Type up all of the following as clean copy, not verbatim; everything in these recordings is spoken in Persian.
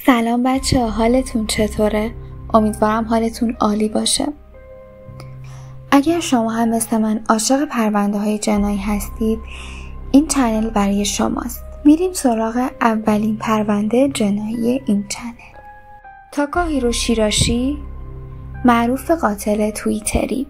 سلام بچه، حالتون چطوره؟ امیدوارم حالتون عالی باشه. اگر شما هم مثل من عاشق پرونده های جنایی هستید، این چنل برای شماست. میریم سراغ اولین پرونده جنایی این چنل. تاکاهیرو شیراشی، معروف قاتل توییتری.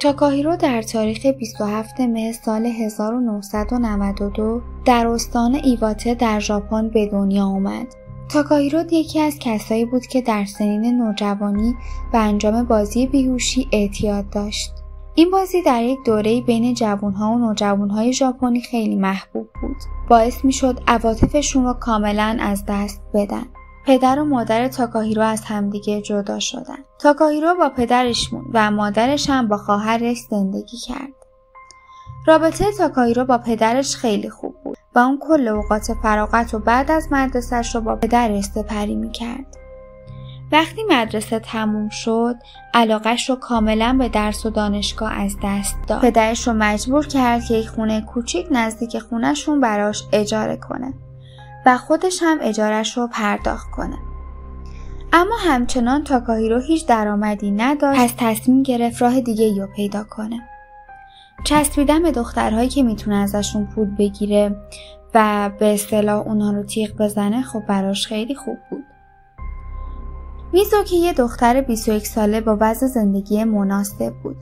تاکاهیرو در تاریخ 27 مه سال 1992 در استان ایواته در ژاپن به دنیا آمد. تاکاهیرو یکی از کسایی بود که در سنین نوجوانی به انجام بازی بیهوشی اعتیاد داشت. این بازی در یک دوره بین جوانها و نوجوانهای ژاپنی خیلی محبوب بود. باعث میشد عواطفشون رو کاملا از دست بدن. پدر و مادر تاکاهیرو از همدیگه جدا شدن. تاکاهیرو با پدرش موند و مادرش هم با خواهرش زندگی کرد. رابطه تاکاهیرو با پدرش خیلی خوب بود و اون کل اوقات فراغت و بعد از مدرسه‌اش رو با پدرش سپری می‌کرد. وقتی مدرسه تموم شد، علاقه‌اش رو کاملا به درس و دانشگاه از دست داد. پدرش رو مجبور کرد که یک خونه کوچیک نزدیک خونه‌شون براش اجاره کنه و خودش هم اجاره‌اش رو پرداخت کنه. اما همچنان تاکاهیرو هیچ درآمدی نداشت، پس تصمیم گرفت راه دیگه‌ای رو پیدا کنه. چسبیدن به دخترهایی که میتونه ازشون پول بگیره و به اصطلاح اونها رو تیغ بزنه خب براش خیلی خوب بود. میزوکی یه دختر 21 ساله با وضع زندگی مناسب بود،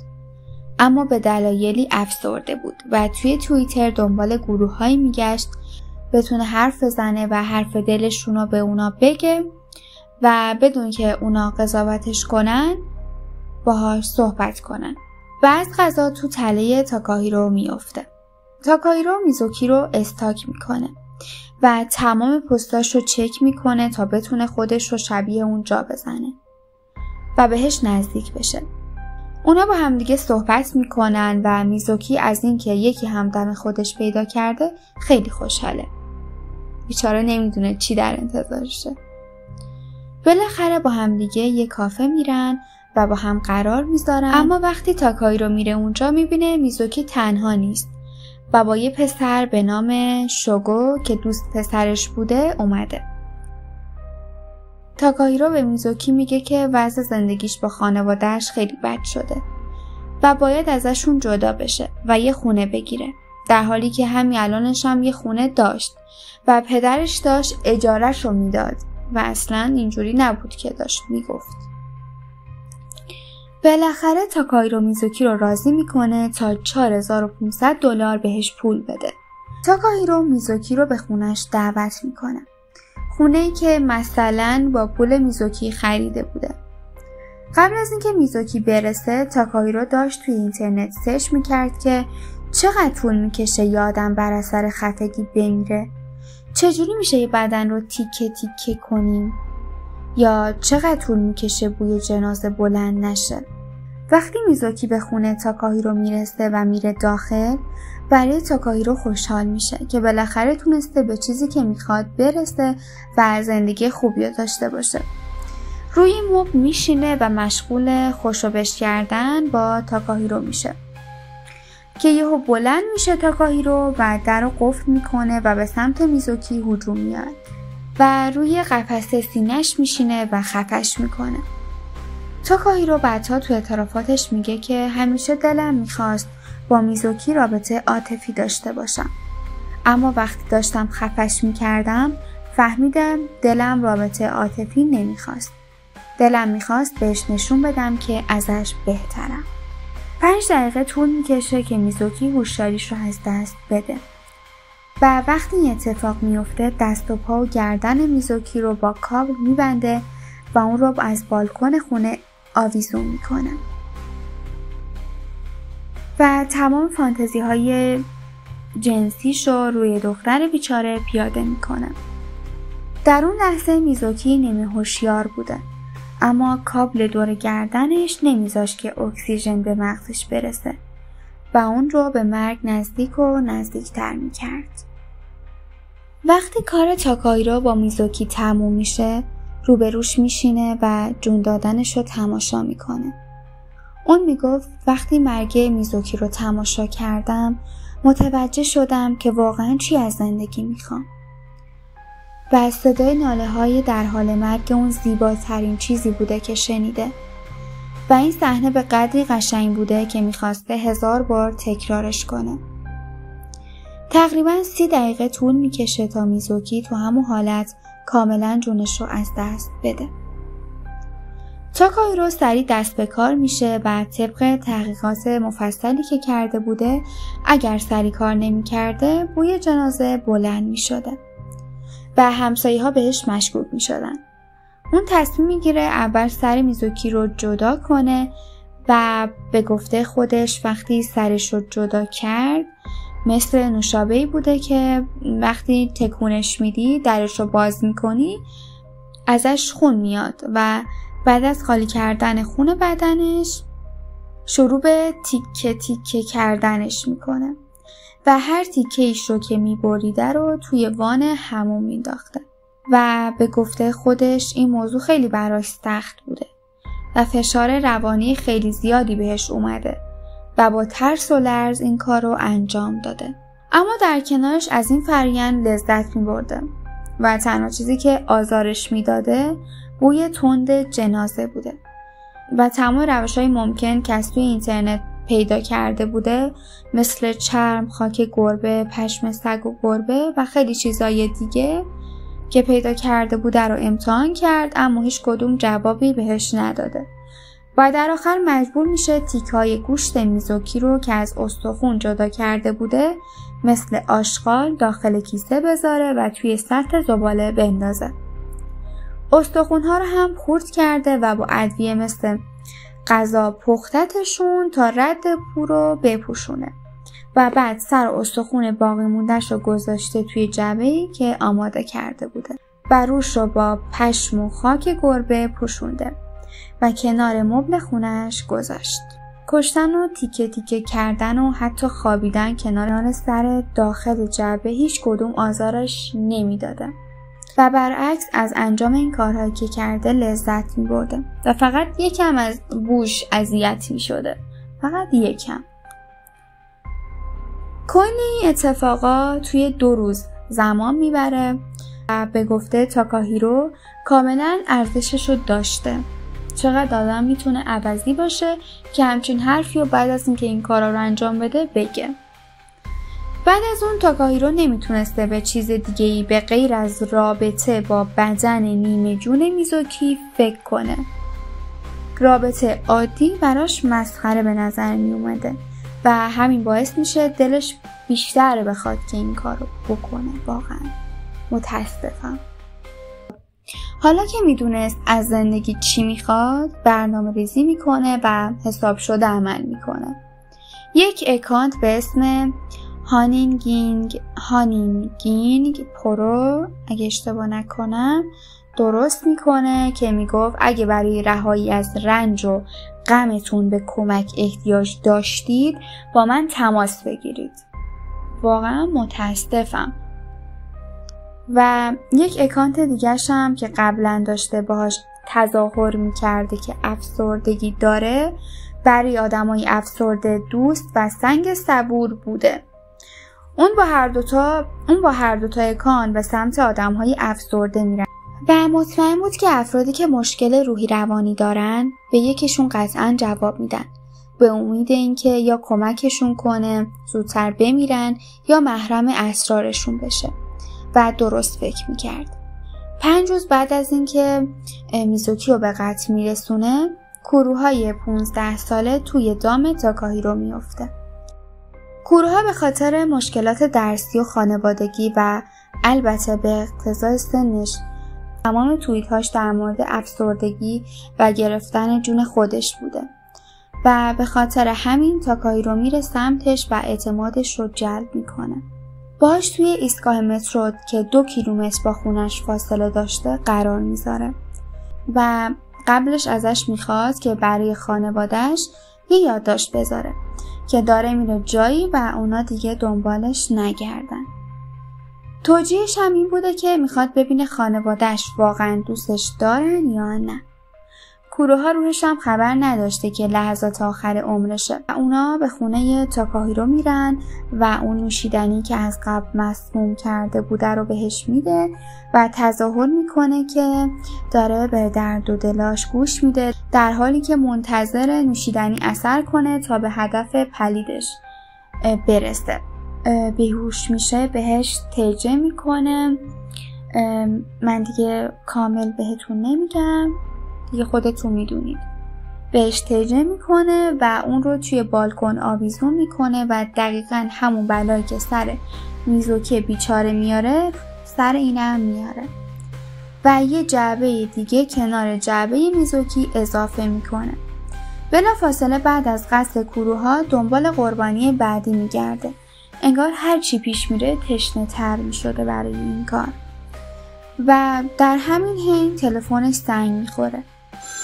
اما به دلایلی افسرده بود و توی توییتر دنبال گروه‌هایی میگشت بتونه حرف بزنه و حرف دلشون رو به اونا بگه و بدون که اونا قضاوتش کنن باهاش صحبت کنن. بعض قضا تو تله تاکاهیرو میافته. تاکاهیرو میزوکی رو استاک میکنه و تمام پستاش رو چک میکنه تا بتونه خودش رو شبیه اون جا بزنه و بهش نزدیک بشه. اونا با همدیگه صحبت میکنن و میزوکی از این که یکی همدم خودش پیدا کرده خیلی خوشحاله. بیچاره نمیدونه چی در انتظارشه. بالاخره با همدیگه یه کافه میرن و با هم قرار میذارن، اما وقتی تاکاهیرو میره اونجا میبینه میزوکی تنها نیست و با یه پسر به نام شوگو که دوست پسرش بوده اومده. تاکاهیرو به میزوکی میگه که وضع زندگیش با خانواده‌اش خیلی بد شده و باید ازشون جدا بشه و یه خونه بگیره، در حالی که همین الانش هم یه خونه داشت و پدرش داشت اجاره‌شو میداد و اصلاً اینجوری نبود که داشت میگفت. بالاخره تاکاهیرو میزوکی رو راضی میکنه تا $4500 بهش پول بده. تاکاهیرو میزوکی رو به خونش دعوت میکنه. خونه‌ای که مثلا با پول میزوکی خریده بوده. قبل از اینکه میزوکی برسه، تاکاهیرو داشت توی اینترنت سرچ میکرد که چقدر طول میکشه یه آدم بر اثر خفگی بمیره؟ چجوری میشه یه بدن رو تیکه تیکه کنیم؟ یا چقدر طول میکشه بوی جنازه بلند نشه؟ وقتی میزوکی به خونه تاکاهیرو میرسه و میره داخل، برای تاکاهیرو خوشحال میشه که بالاخره تونسته به چیزی که میخواد برسه و زندگی خوبی داشته باشه. روی مبل میشینه و مشغول خوشوبش کردن با تاکاهیرو میشه که یهو بلند میشه تاکاهیرو و در رو قفل میکنه و به سمت میزوکی هجوم میاد و روی قفسه سینه‌اش میشینه و خفش میکنه. تاکاهیرو بعدها تو اعترافاتش میگه که همیشه دلم میخواست با میزوکی رابطه عاطفی داشته باشم، اما وقتی داشتم خفش میکردم فهمیدم دلم رابطه عاطفی نمیخواست. دلم میخواست بهش نشون بدم که ازش بهترم. 5 دقیقه طول میکشه که میزوکی هوشیاریش رو از دست بده و وقتی این اتفاق میفته دست و پا و گردن میزوکی رو با کابل میبنده و اون رو از بالکن خونه آویزون میکنه و تمام فانتزی های جنسیش رو روی دختر بیچاره پیاده میکنه. در اون لحظه میزوکی نیمه هوشیار بوده، اما کابل دور گردنش نمیذاشت که اکسیژن به مغزش برسه و اون رو به مرگ نزدیک و نزدیکتر میکرد. وقتی کار تاکاهیرو با میزوکی تموم میشه، روبروش میشینه و جون دادنش رو تماشا میکنه. اون میگفت وقتی مرگ میزوکی رو تماشا کردم متوجه شدم که واقعا چی از زندگی میخوام و صدای ناله‌های در حال مرگ اون زیباترین چیزی بوده که شنیده و این صحنه به قدری قشنگ بوده که میخواسته 1000 بار تکرارش کنه. تقریباً 30 دقیقه طول میکشه تا میزوکی تو همون حالت کاملاً جونش رو از دست بده. تاکاهیرو سریع دست به کار میشه و طبق تحقیقات مفصلی که کرده بوده اگر سریع کار نمیکرده بوی جنازه بلند میشده و همسایه‌ها بهش مشکوک میشدن. اون تصمیم میگیره اول سر میزوکی رو جدا کنه و به گفته خودش وقتی سرش رو جدا کرد مثل نوشابه‌ای بوده که وقتی تکونش میدی درش رو باز میکنی ازش خون میاد و بعد از خالی کردن خون بدنش شروع به تیکه تیکه کردنش میکنه و هر تیکه ایش رو که میبریده رو توی وان حموم مینداخته و به گفته خودش این موضوع خیلی براش سخت بوده و فشار روانی خیلی زیادی بهش اومده و با ترس و لرز این کار رو انجام داده. اما در کنارش از این فرآیند لذت میبرده و تنها چیزی که آزارش میداده بوی تند جنازه بوده و تمام روش‌های ممکن که از توی اینترنت پیدا کرده بوده مثل چرم، خاک گربه، پشم سگ و گربه و خیلی چیزای دیگه که پیدا کرده بوده رو امتحان کرد اما هیچ کدوم جوابی بهش نداده و در آخر مجبور میشه تیک‌های گوشت میزوکی رو که از استخون جدا کرده بوده مثل آشغال داخل کیسه بذاره و توی سطح زباله بندازه. استخون‌ها رو هم خورد کرده و با ادویه مثل غذا پختتشون تا رد بو رو بپوشونه و بعد سر استخون باقی مونده‌ش رو گذاشته توی جعبه‌ای که آماده کرده بوده و روش رو با پشم و خاک گربه پوشونده و کنار مبل خونش گذاشت. کشتن و تیکه تیکه کردن و حتی خوابیدن کنار سر داخل جعبه هیچ کدوم آزارش نمیداده و برعکس از انجام این کارهایی که کرده لذت می‌برده و فقط یکم از بوش اذیت می‌شده، فقط یکم. کلی اتفاقا توی 2 روز زمان میبره و به گفته تاکاهیرو کاملا ارزشش رو داشته. چقدر آدم میتونه عوضی باشه که همچین حرفی رو بعد از اینکه این کارا رو انجام بده بگه. بعد از اون تاکاهیرو نمیتونسته به چیز دیگه‌ای به غیر از رابطه با بدن نیمه جون میزوکی فکر کنه. رابطه عادی براش مسخره به نظر می اومده و همین باعث میشه دلش بیشتر بخواد که این کار رو بکنه. واقعا متاسفم. حالا که میدونست از زندگی چی میخواد برنامه ریزی میکنه و حساب شده عمل میکنه. یک اکانت به اسم هانینگینگ پرو اگه اشتباه نکنم درست میکنه که میگفت اگه برای رهایی از رنج و غمتون به کمک احتیاج داشتید با من تماس بگیرید. واقعا متاسفم. و یک اکانت دیگه‌ش هم که قبلا داشته باهاش تظاهر میکرده که افسردگی داره برای آدمای افسرده دوست و سنگ صبور بوده. اون با هر دوتا اکانت به سمت آدمهای افسرده میرن و مطمئن بود که افرادی که مشکل روحی روانی دارن به یکیشون قطعا جواب میدن به امید اینکه یا کمکشون کنه زودتر بمیرن یا محرم اسرارشون بشه و درست فکر میکرد. 5 روز بعد از اینکه میزوکی رو به قتل میرسونه کوروهای 15 ساله توی دام تاکاهیرو میفته. کوروها به خاطر مشکلات درسی و خانوادگی و البته به اقتضای سنش تمام توییت‌هاش در مورد افسردگی و گرفتن جون خودش بوده و به خاطر همین تاکاهیرو میره سمتش و اعتمادش رو جلب میکنه. باهاش توی ایستگاه مترو که 2 کیلومتر با خونش فاصله داشته قرار میذاره و قبلش ازش میخواد که برای خانواده‌اش یه یادداشت بذاره که داره میره جایی و اونا دیگه دنبالش نگردن. توجیهش هم این بوده که میخواد ببینه خانواده‌اش واقعا دوستش دارن یا نه. کوروها روحش هم خبر نداشته که لحظات آخر عمرشه و اونا به خونه تاکاهیرو میرن و اون نوشیدنی که از قبل مسموم کرده بوده رو بهش میده و تظاهر میکنه که داره به درد و دلاش گوش میده، در حالی که منتظر نوشیدنی اثر کنه تا به هدف پلیدش برسه. بیهوش میشه، بهش تجه میکنه. من دیگه کامل بهتون نمیگم، دیگه خودتون میدونید. بهش تجه میکنه و اون رو توی بالکن آویزون میکنه و دقیقاً همون بلایی که سر میزوکی بیچاره میاره سر اینم میاره و یه جعبه دیگه کنار جعبه میزوکی اضافه میکنه. بلافاصله بعد از قتل کوروها دنبال قربانی بعدی میگرده. انگار هر چی پیش میره تشنه تر میشده برای این کار. و در همین حین تلفنش زنگ میخوره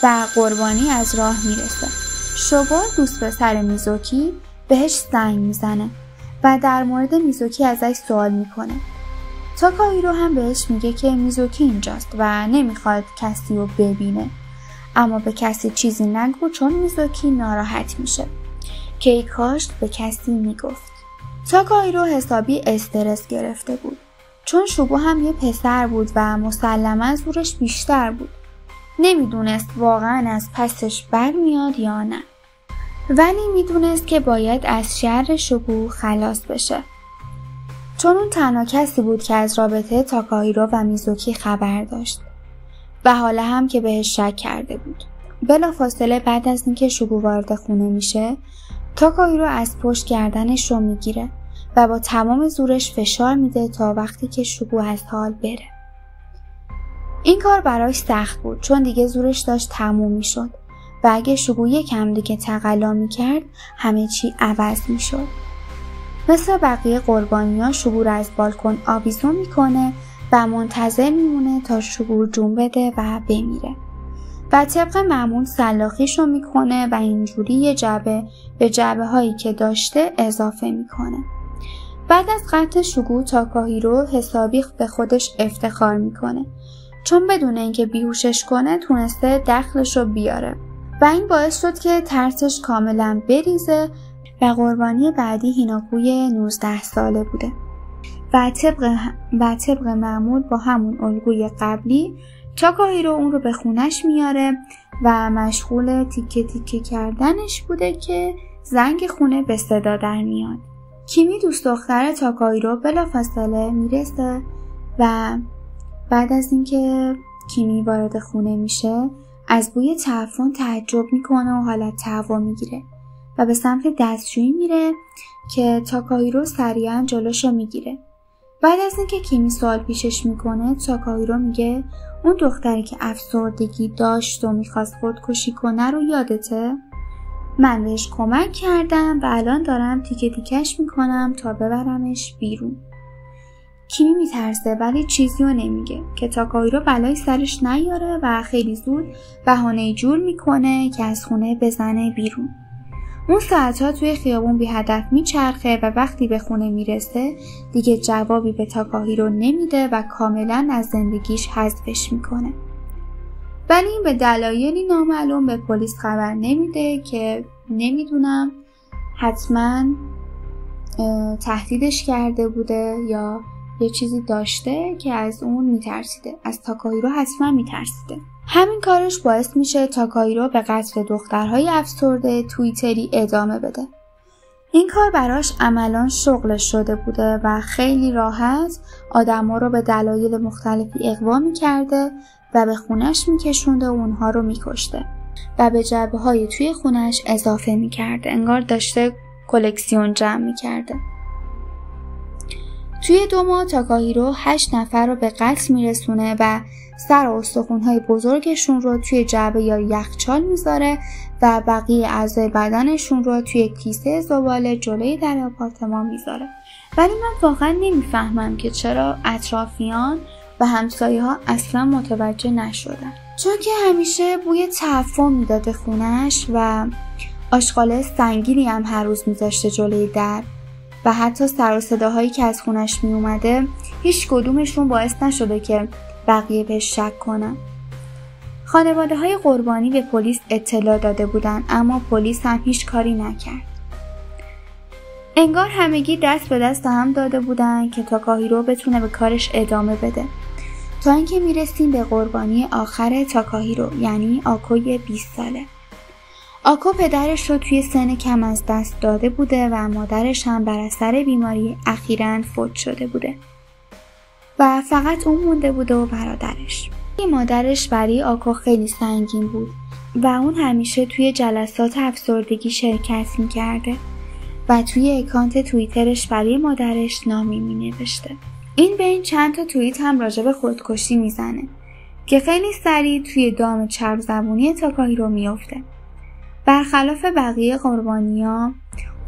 و قربانی از راه میرسه. شوگو دوست پسر میزوکی بهش زنگ میزنه و در مورد میزوکی ازش سوال میکنه. تاکاهیرو هم بهش میگه که میزوکی اینجاست و نمیخواد کسی رو ببینه، اما به کسی چیزی نگو چون میزوکی ناراحت میشه که ای کاش به کسی میگفت. تاکاهیرو حسابی استرس گرفته بود چون شوگو هم یه پسر بود و مسلماً زورش بیشتر بود. نمیدونست واقعاً از پسش برمیاد یا نه، ولی میدونست که باید از شر شوگو خلاص بشه چون اون تنها کسی بود که از رابطه تاکاهیرو و میزوکی خبر داشت و حالا هم که بهش شک کرده بود. بلافاصله بعد از اینکه شوگو وارد خونه میشه، تاکاهیرو از پشت گردنش رو میگیره و با تمام زورش فشار میده تا وقتی که شوگو از حال بره. این کار براش سخت بود چون دیگه زورش داشت تموم میشد و اگه شوگو یکم دیگه تقلا میکرد همه چی عوض میشد. مثل بقیه قربانی‌ها شوگو رو از بالکن آویزون میکنه و منتظر میمونه تا شوگو جون بده و بمیره و طبق معمول سلاخیشو میکنه و اینجوری یه جعبه به جعبه هایی که داشته اضافه میکنه. بعد از قتل شوگو تاکاهیرو حسابی به خودش افتخار میکنه چون بدون اینکه بیهوشش کنه تونسته دخلشو بیاره و این باعث شد که ترسش کاملا بریزه و قربانی بعدی هیناکوی 19 ساله بوده و طبق معمول با همون الگوی قبلی تاکاهیرو اون رو به خونش میاره و مشغول تیکه تیکه کردنش بوده که زنگ خونه به صدا در میاد. کیمی دوست دختر تاکاهیرو بلافاصله میرسه و بعد از اینکه کیمی وارد خونه میشه از بوی تعفن تعجب میکنه و حالت تهوع میگیره و به سمت دستشویی میره که تاکاهیرو سریعا جلوشو میگیره. بعد از اینکه کیمی سوال پیشش میکنه تاکاهیرو میگه اون دختری که افسردگی داشت و میخواست خودکشی کنه رو یادته؟ من بهش کمک کردم و الان دارم تیکه تیکش میکنم تا ببرمش بیرون. کیمی میترسه ولی چیزی رو نمیگه که تاکاهیرو بلای سرش نیاره و خیلی زود بهانه جور میکنه که از خونه بزنه بیرون. اون ساعتها توی خیابون بی هدف میچرخه و وقتی به خونه میرسه دیگه جوابی به تاکاهیرو نمیده و کاملا از زندگیش حذفش میکنه. ولی این به دلایلی نامعلوم به پلیس خبر نمیده که نمیدونم حتما تهدیدش کرده بوده یا یه چیزی داشته که از اون میترسیده. از تاکاهیرو حتما میترسیده. همین کارش باعث میشه تاکاهیرو به قتل دخترهای افسرده توییتری ادامه بده. این کار براش عملاً شغلش شده بوده و خیلی راحت آدما رو به دلایل مختلفی اغوا میکرده و به خونش میکشونده و اونها رو میکشته و به جعبه‌های توی خونش اضافه میکرده. انگار داشته کلکسیون جمع میکرده. توی 2 ماه تاکاهیرو 8 نفر رو به قتل میرسونه و سر و استخونهای بزرگشون رو توی جعبه یا یخچال میذاره و بقیه اعضای بدنشون رو توی کیسه زباله جلوی در آپارتمان میذاره. ولی من واقعا نمیفهمم که چرا اطرافیان و همسایه ها اصلا متوجه نشدن، چون که همیشه بوی تعفن میداده خونش و آشغال سنگینی هم هر روز میذاشته جلوی در و حتی سر و صداهایی که از خونش می اومده هیچ کدومشون باعث نشده که بقیه بهش شک کنن. خانواده‌های قربانی به پلیس اطلاع داده بودند، اما پلیس هم هیچ کاری نکرد. انگار همگی دست به دست هم داده بودند که تاکاهیرو بتونه به کارش ادامه بده. تا اینکه میرسیم به قربانی آخر تاکاهیرو، یعنی آکوی 20 ساله. آکو پدرش رو توی سن کم از دست داده بوده و مادرش هم بر اثر بیماری اخیراً فوت شده بوده و فقط اون مونده بوده و برادرش. مادرش برای آکو خیلی سنگین بود و اون همیشه توی جلسات افسردگی شرکت میکرده و توی اکانت توییترش برای مادرش نامی مینوشته. این بین چند تا توییت هم راجع به خودکشی میزنه که خیلی سریع توی دام چرب زبونی تاکاهیرو میفته. برخلاف بقیه قربانی‌ها،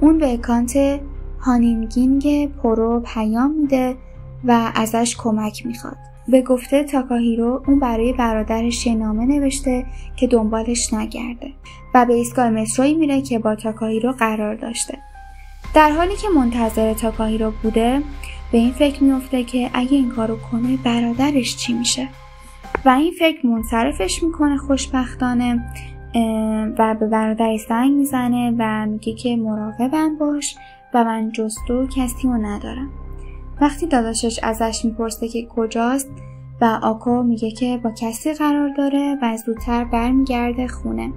اون به اکانت هانینگینگ پرو پیام میده و ازش کمک میخواد. به گفته تاکاهیرو، اون برای برادرش یه نامه نوشته که دنبالش نگرده و به ایستگاه مترویی میره که با تاکاهیرو قرار داشته. در حالی که منتظر تاکاهیرو بوده، به این فکر میفته که اگه این کارو کنه برادرش چی میشه و این فکر منصرفش میکنه خوشبختانه و به برادرش زنگ میزنه و میگه که مراقبم باش و من جز تو کسی رو ندارم. وقتی داداشش ازش میپرسه که کجاست و آکو میگه که با کسی قرار داره و زودتر برمیگرده خونه،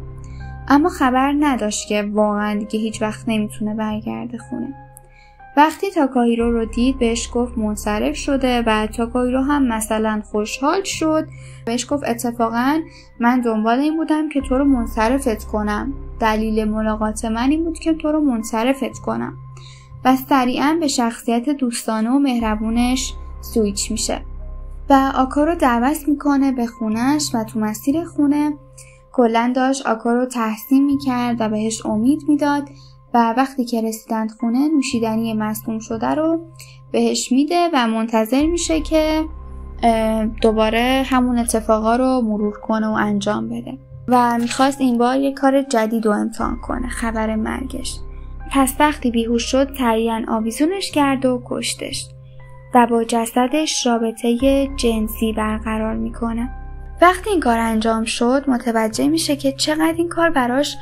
اما خبر نداشت که واقعا دیگه هیچ وقت نمیتونه برگرده خونه. وقتی تاکاهیرو رو دید بهش گفت منصرف شده و تاکاهیرو هم مثلا خوشحال شد. بهش گفت اتفاقا من دنبال این بودم که تو رو منصرفت کنم، دلیل ملاقات من این بود که تو رو منصرفت کنم و سریعا به شخصیت دوستانه و مهربونش سویچ میشه و آکو رو دعوت میکنه به خونش و تو مسیر خونه کلن داشت آکو رو تحسین میکرد و بهش امید میداد و وقتی که رسیدند خونه نوشیدنی مصدوم شده رو بهش میده و منتظر میشه که دوباره همون اتفاقا رو مرور کنه و انجام بده و میخواست این بار یه کار جدید رو امتحان کنه، خبر مرگش. پس وقتی بیهوش شد سریعاً آویزونش کرد و کشتش و با جسدش رابطه جنسی برقرار میکنه. وقتی این کار انجام شد متوجه میشه که چقدر این کار براش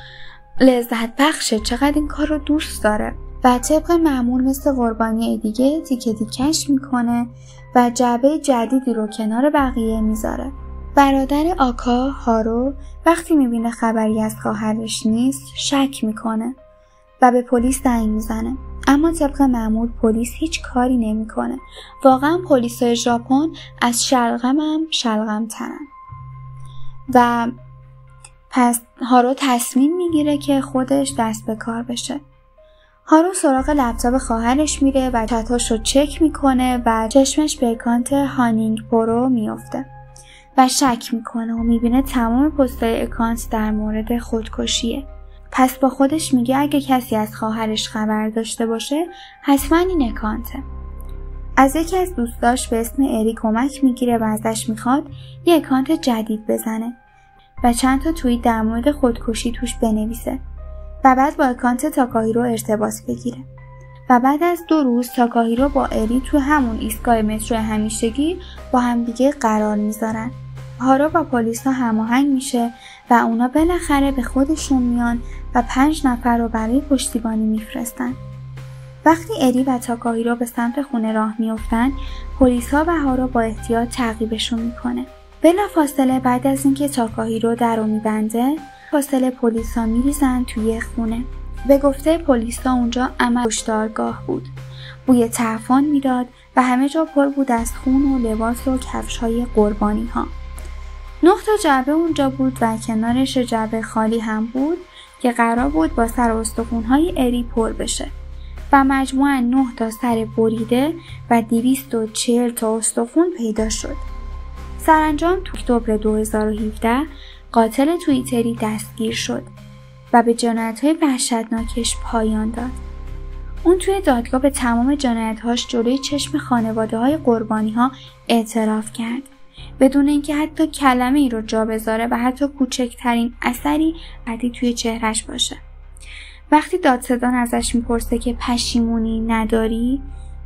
لذت بخشه، چقدر این کار رو دوست داره و طبق معمول مثل قربانی دیگه تیکه تیکش میکنه و جعبه جدیدی رو کنار بقیه میذاره. برادر آکا هارو وقتی میبینه خبری از خواهرش نیست شک میکنه و به پلیس زنگ میزنه، اما طبق معمول پلیس هیچ کاری نمیکنه. واقعا پلیسای ژاپن از شلغم هم شلغم ترن و پس هارو تصمیم میگیره که خودش دست به کار بشه. هارو سراغ لپتاپ خواهرش میره و چتاشو چک میکنه و چشمش به اکانت هانینگ پرو میفته و شک میکنه و میبینه تمام پستای اکانت در مورد خودکشیه. پس با خودش میگه اگه کسی از خواهرش خبر داشته باشه حتما این اکانته. از یکی از دوستاش به اسم اری کمک میگیره و ازش میخواد یه اکانت جدید بزنه و چند تا توییت در مورد خودکشی توش بنویسه و بعد با اکانت تاکاهیرو ارتباط بگیره. و بعد از 2 روز تاکاهیرو با اری تو همون ایستگاه مترو همیشگی با همدیگه قرار میذارن. هارو با پلیسا هماهنگ میشه و اونا بالاخره به خودشون میان و 5 نفر رو برای پشتیبانی میفرستن. وقتی اری و تاکاهیرو به سمت خونه راه میافتن، پلیسا و هارو با احتیاط تعقیبشون میکنه. بلافاصله بعد از اینکه تاکاهیرو در رو میبنده، فاصله پلیسا میریزن توی خونه. به گفته پلیسا اونجا عمل کشتارگاه بود. بوی تعفن میداد و همه جا پر بود از خون و لباس و کفش‌های قربانی ها. 9 تا جعبه اونجا بود و کنارش جعبه خالی هم بود که قرار بود با سر استخون‌های اری پر بشه و مجموعاً 9 تا سر بریده و 240 تا استخون پیدا شد. سرانجام تو اکتبر 2017 قاتل توییتری دستگیر شد و به جنایت‌های وحشتناکش پایان داد. اون توی دادگاه به تمام جنایت‌هاش جلوی چشم خانواده‌های قربانی‌ها اعتراف کرد، بدون اینکه حتی کلمه‌ای رو جا بذاره و حتی کوچکترین اثری بعدی توی چهرش باشه. وقتی دادستان ازش میپرسه که پشیمونی نداری،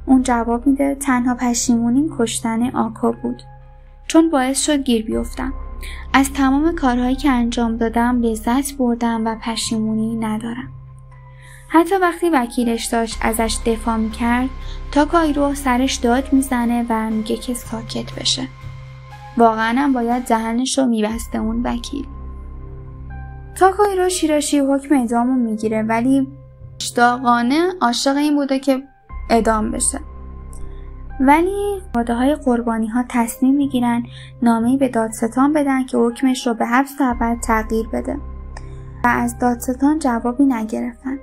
اون جواب میده تنها پشیمونیم کشتن آکا بود، چون باعث شد گیر بیفتم. از تمام کارهایی که انجام دادم لذت بردم و پشیمونی ندارم. حتی وقتی وکیلش داشت ازش دفاع میکرد، تاکاهیرو سرش داد میزنه و میگه که ساکت بشه. واقعا هم باید دهنش رو میبسته اون وکیل. تاکاهیرو شیراشی حکم اعدامو میگیره ولی مشتاقانه عاشق این بوده که اعدام بشه. ولی خانواده‌های قربانی ها تصمیم میگیرن نامه‌ای به دادستان بدن که حکمش رو به حبس ابد تغییر بده و از دادستان جوابی نگرفتن.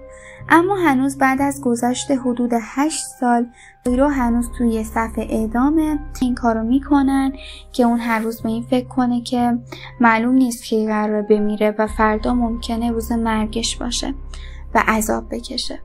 اما هنوز بعد از گذشت حدود 8 سال تاکاهیرو هنوز توی صف اعدامه. این کارو میکنن که اون هر روز به این فکر کنه که معلوم نیست که قراره بمیره و فردا ممکنه روز مرگش باشه و عذاب بکشه.